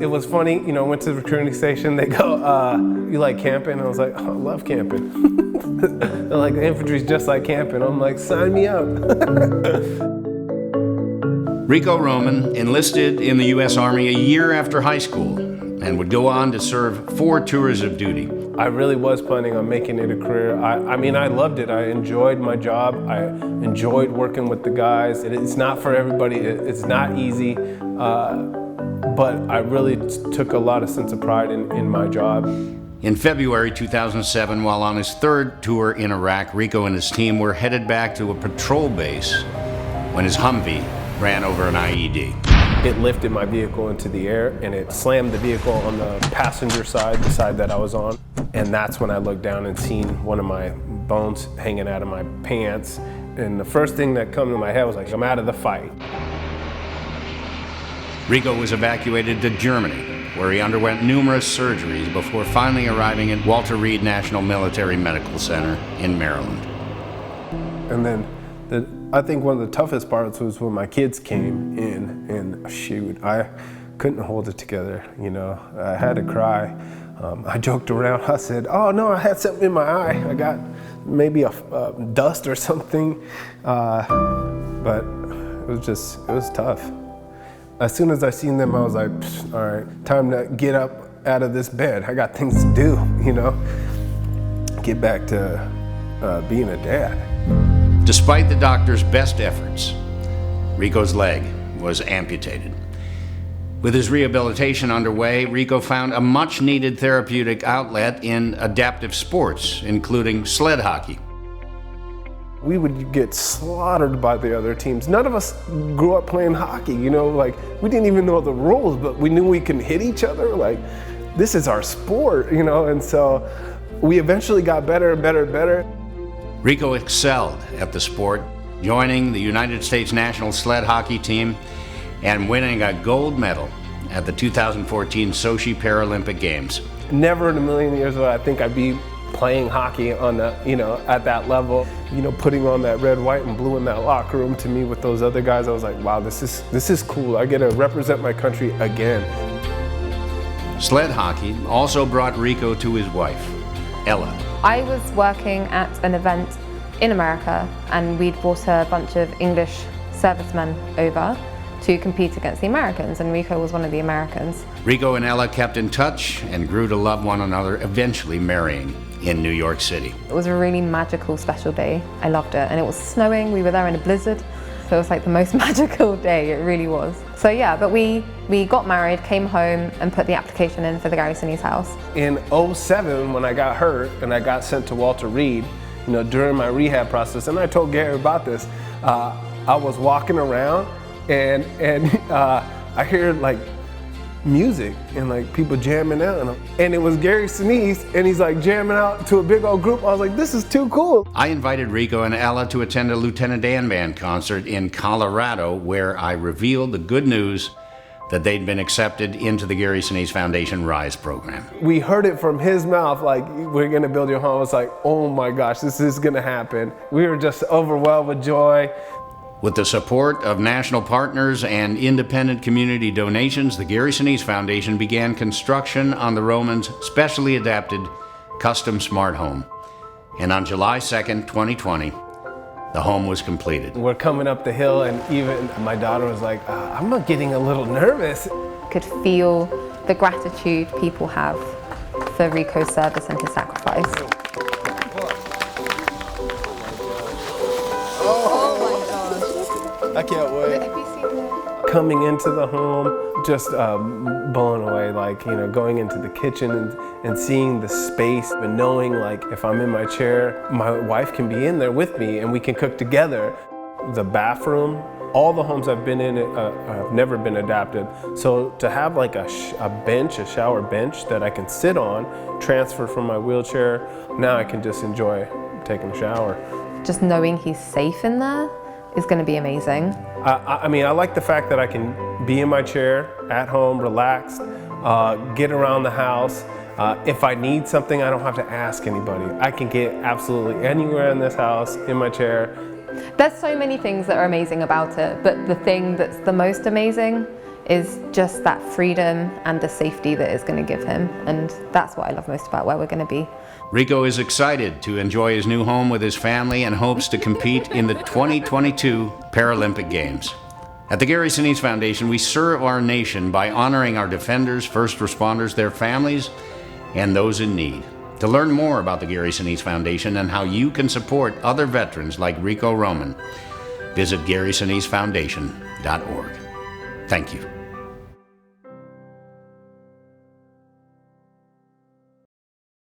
It was funny, you know, went to the recruiting station, they go, you like camping? I was like, oh, I love camping. They're like, the infantry's just like camping. I'm like, sign me up. Rico Roman enlisted in the U.S. Army a year after high school and would go on to serve 4 tours of duty. I really was planning on making it a career. I mean, I loved it. I enjoyed my job. I enjoyed working with the guys. It's not for everybody. It's not easy. But I really took a lot of sense of pride in my job. In February 2007, while on his 3rd tour in Iraq, Rico and his team were headed back to a patrol base when his Humvee ran over an IED. It lifted my vehicle into the air and it slammed the vehicle on the passenger side, the side that I was on. And that's when I looked down and seen one of my bones hanging out of my pants. And the first thing that came to my head was like, I'm out of the fight. Rico was evacuated to Germany, where he underwent numerous surgeries before finally arriving at Walter Reed National Military Medical Center in Maryland. And then I think one of the toughest parts was when my kids came in, and shoot, I couldn't hold it together, you know. I had to cry. I joked around, I said, oh no, I had something in my eye. I got maybe a dust or something, but it was tough. As soon as I seen them, I was like, all right, time to get up out of this bed. I got things to do, you know, get back to being a dad. Despite the doctor's best efforts, Rico's leg was amputated. With his rehabilitation underway, Rico found a much-needed therapeutic outlet in adaptive sports, including sled hockey. We would get slaughtered by the other teams. None of us grew up playing hockey, you know, like we didn't even know the rules, but we knew we could hit each other. Like, this is our sport, you know, and so we eventually got better and better and better. Rico excelled at the sport, joining the United States national sled hockey team and winning a gold medal at the 2014 Sochi Paralympic Games. Never in a million years would I think I'd be playing hockey on the, you know, at that level. You know, putting on that red, white, and blue in that locker room to me with those other guys, I was like, wow, this is cool. I get to represent my country again. Sled hockey also brought Rico to his wife, Ella. I was working at an event in America and we'd brought a bunch of English servicemen over to compete against the Americans, and Rico was one of the Americans. Rico and Ella kept in touch and grew to love one another, eventually marrying in New York City. It was a really magical, special day. I loved it, and it was snowing. We were there in a blizzard, so it was like the most magical day, it really was. So yeah, but we got married, came home, and put the application in for the Gary Sinise house. In 2007, when I got hurt and I got sent to Walter Reed, you know, during my rehab process, and I told Gary about this, I was walking around and I hear like music and like people jamming out, and it was Gary Sinise, and he's like jamming out to a big old group. I was like, this is too cool. I invited Rico and Ella to attend a Lieutenant Dan Band concert in Colorado, where I revealed the good news that they'd been accepted into the Gary Sinise Foundation R.I.S.E program. We heard it from his mouth, like, we're gonna build your home. It's like, oh my gosh, this is gonna happen. We were just overwhelmed with joy. With the support of national partners and independent community donations, the Gary Sinise Foundation began construction on the Romans' specially adapted custom smart home. And on July 2nd, 2020, the home was completed. We're coming up the hill, and even my daughter was like, I'm not getting a little nervous. Could feel the gratitude people have for Rico's service and his sacrifice. I can't wait. Have you seen that? Coming into the home, just blown away, like, you know, going into the kitchen and seeing the space and knowing, like, if I'm in my chair, my wife can be in there with me and we can cook together. The bathroom, all the homes I've been in have never been adapted. So to have like a bench, a shower bench that I can sit on, transfer from my wheelchair, now I can just enjoy taking a shower. Just knowing he's safe in there is going to be amazing. I mean, I like the fact that I can be in my chair, at home, relaxed, get around the house. If I need something, I don't have to ask anybody. I can get absolutely anywhere in this house, in my chair. There's so many things that are amazing about it, but the thing that's the most amazing is just that freedom and the safety that it's going to give him. And that's what I love most about where we're going to be. Rico is excited to enjoy his new home with his family and hopes to compete in the 2022 Paralympic Games. At the Gary Sinise Foundation, we serve our nation by honoring our defenders, first responders, their families, and those in need. To learn more about the Gary Sinise Foundation and how you can support other veterans like Rico Roman, visit GarySiniseFoundation.org. Thank you.